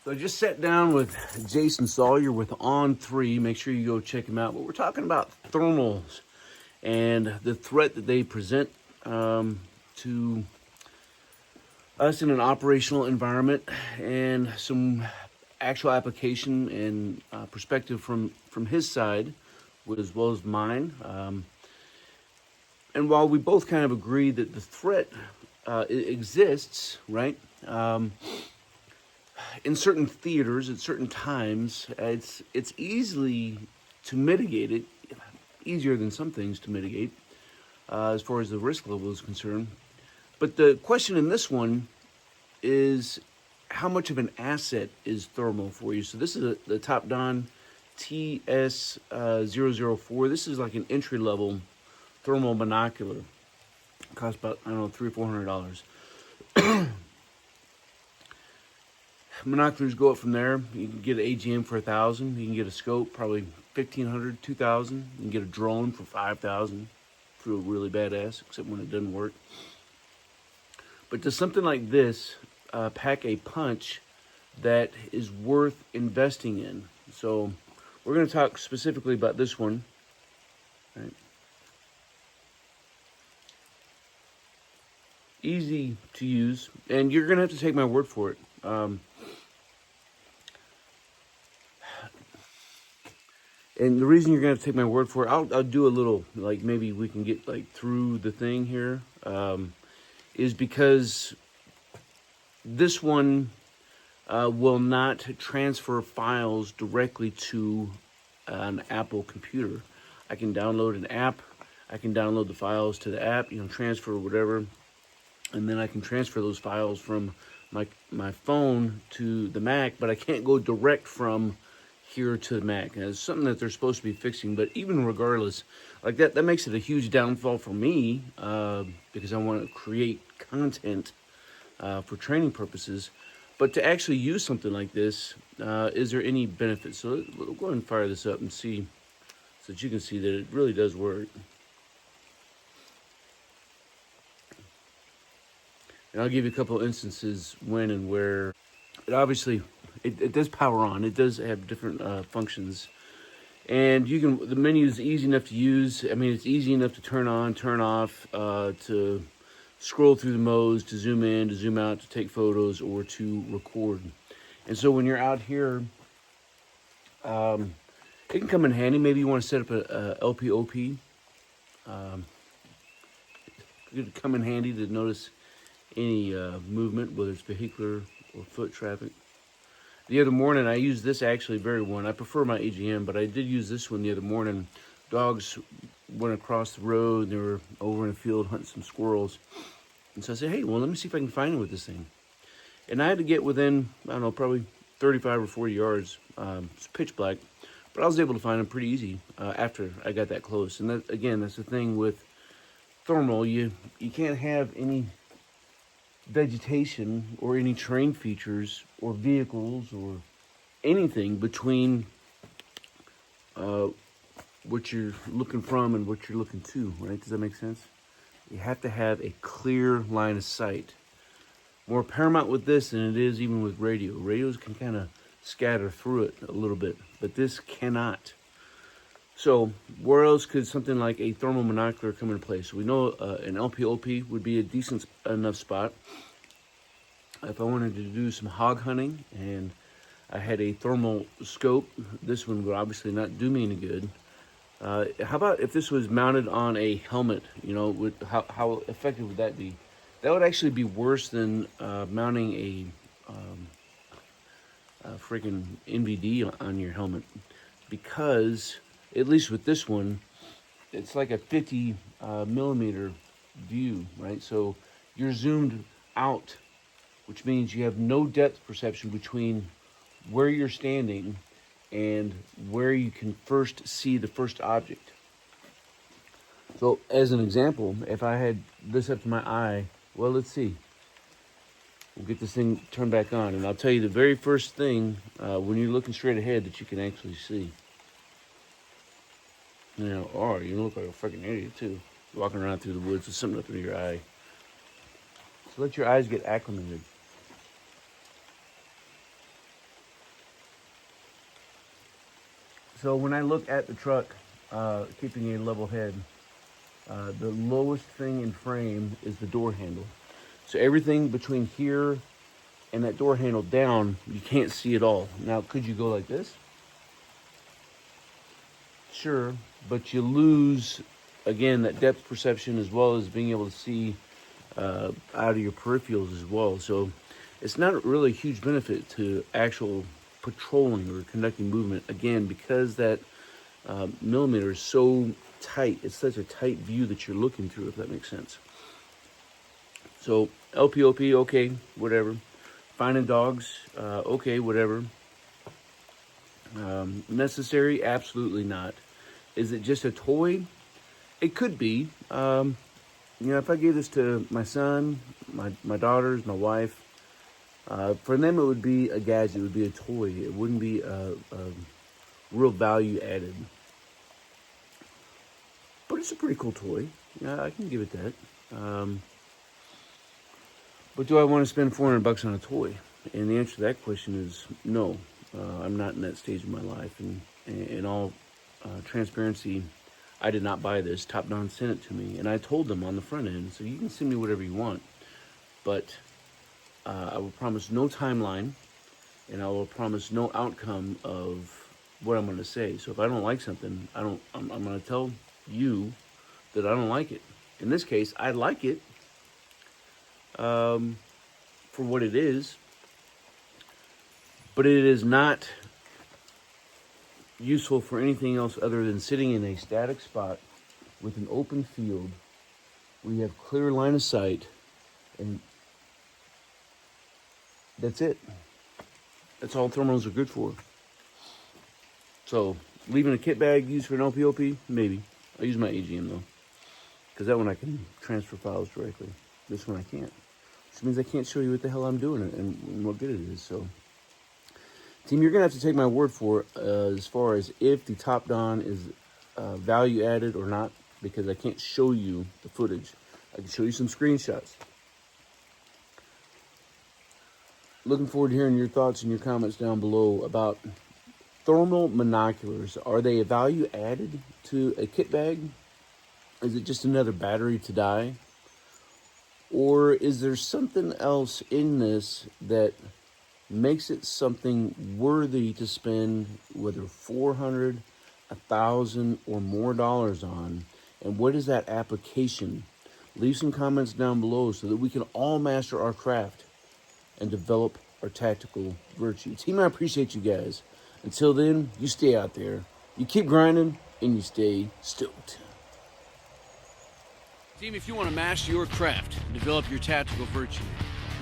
So I just sat down with Jason Sawyer with On3. Make sure you go check him out. But we're talking about thermals and the threat that they present to us in an operational environment, and some actual application and perspective from his side, as well as mine. And while we both kind of agree that the threat exists, right? In certain theaters at certain times, it's easily to mitigate it, easier than some things to mitigate as far as the risk level is concerned. But the question in this one is, how much of an asset is thermal for you? So this is the Top Don TS004. This is like an entry level thermal binocular. It costs about, I don't know, $300 or $400. Binoculars go up from there. You can get an AGM for $1,000. You can get a scope, probably $1,500, $2,000. You can get a drone for $5,000. Feel really badass, except when it doesn't work. But does something like this pack a punch that is worth investing in? So we're going to talk specifically about this one. Right. Easy to use, and you're going to have to take my word for it. And the reason you're going to take my word for it, I'll do a little, like maybe we can get like through the thing here, is because this one will not transfer files directly to an Apple computer. I can download an app, I can download the files to the app, transfer whatever, and then I can transfer those files from my phone to the Mac, but I can't go direct from here to the Mac. And it's something that they're supposed to be fixing, but even regardless, like that makes it a huge downfall for me, because I want to create content for training purposes. But to actually use something like this, is there any benefit? So we'll go ahead and fire this up and see, so that you can see that it really does work. And I'll give you a couple of instances when and where. It does power on. It does have different functions. And the menu is easy enough to use. I mean, it's easy enough to turn on, turn off, to scroll through the modes, to zoom in, to zoom out, to take photos, or to record. And so when you're out here, it can come in handy. Maybe you want to set up a LPOP. It could come in handy to notice any movement, whether it's vehicular or foot traffic. The other morning, I used this actually very one. I prefer my AGM, but I did use this one the other morning. Dogs went across the road, and they were over in a field hunting some squirrels. And so I said, hey, well, let me see if I can find them with this thing. And I had to get within, I don't know, probably 35 or 40 yards. It's pitch black, but I was able to find them pretty easy after I got that close. And that, again, that's the thing with thermal. You can't have any vegetation or any terrain features or vehicles or anything between what you're looking from and what you're looking to, right? Does that make sense? You have to have a clear line of sight. More paramount with this than it is even with radio. Radios can kind of scatter through it a little bit, but this cannot. So where else could something like a thermal monocular come into place? So we know an LPOP would be a decent enough spot. If I wanted to do some hog hunting and I had a thermal scope, this one would obviously not do me any good. How about if this was mounted on a helmet? How effective would that be? That would actually be worse than mounting a freaking NVD on your helmet, because at least with this one, it's like a 50 millimeter view, right? So you're zoomed out, which means you have no depth perception between where you're standing and where you can first see the first object. So as an example, if I had this up to my eye, well, let's see. We'll get this thing turned back on, and I'll tell you the very first thing when you're looking straight ahead that you can actually see. Or you look like a freaking idiot too, walking around through the woods with something up in your eye. So let your eyes get acclimated. So when I look at the truck, keeping a level head, the lowest thing in frame is the door handle. So everything between here and that door handle down, you can't see at all. Now, could you go like this? Sure, but you lose, again, that depth perception as well as being able to see out of your peripherals as well. So it's not really a huge benefit to actual patrolling or conducting movement, again, because that millimeter is so tight. It's such a tight view that you're looking through, if that makes sense. So LPOP, okay, whatever. Finding dogs, okay, whatever. Necessary? Absolutely not. Is it just a toy? It could be. You know, if I gave this to my son, my daughters, my wife, for them it would be a gadget, it would be a toy. It wouldn't be a real value added. But it's a pretty cool toy. Yeah, I can give it that. But do I want to spend $400 on a toy? And the answer to that question is no. I'm not in that stage of my life. And in all transparency, I did not buy this. Top Don sent it to me. And I told them on the front end, so you can send me whatever you want. But I will promise no timeline. And I will promise no outcome of what I'm going to say. So if I don't like something, I'm going to tell you that I don't like it. In this case, I like it for what it is, but it is not useful for anything else other than sitting in a static spot with an open field where you have clear line of sight, and that's it. That's all thermals are good for. So leaving a kit bag used for an LPOP, maybe. I use my AGM though, because that one I can transfer files directly. This one I can't, which means I can't show you what the hell I'm doing and what good it is. So, team, you're gonna have to take my word for it as far as if the Top Don is value added or not, because I can't show you the footage. I can show you some screenshots. Looking forward to hearing your thoughts and your comments down below about thermal monoculars. Are they a value added to a kit bag? Is it just another battery to die? Or is there something else in this that makes it something worthy to spend whether $400, $1,000 or more dollars on? And what is that application? Leave some comments down below so that we can all master our craft and develop our tactical virtue. Team, I appreciate you guys. Until then, you stay out there, you keep grinding, and you stay stoked. Team, if you want to master your craft and develop your tactical virtue,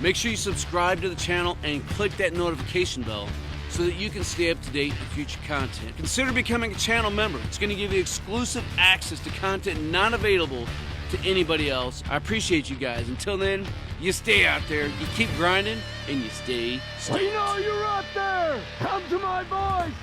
make sure you subscribe to the channel and click that notification bell so that you can stay up to date with future content. Consider becoming a channel member. It's going to give you exclusive access to content not available to anybody else. I appreciate you guys. Until then, you stay out there, you keep grinding, and you stay stoked. We know you're out there! Come to my voice!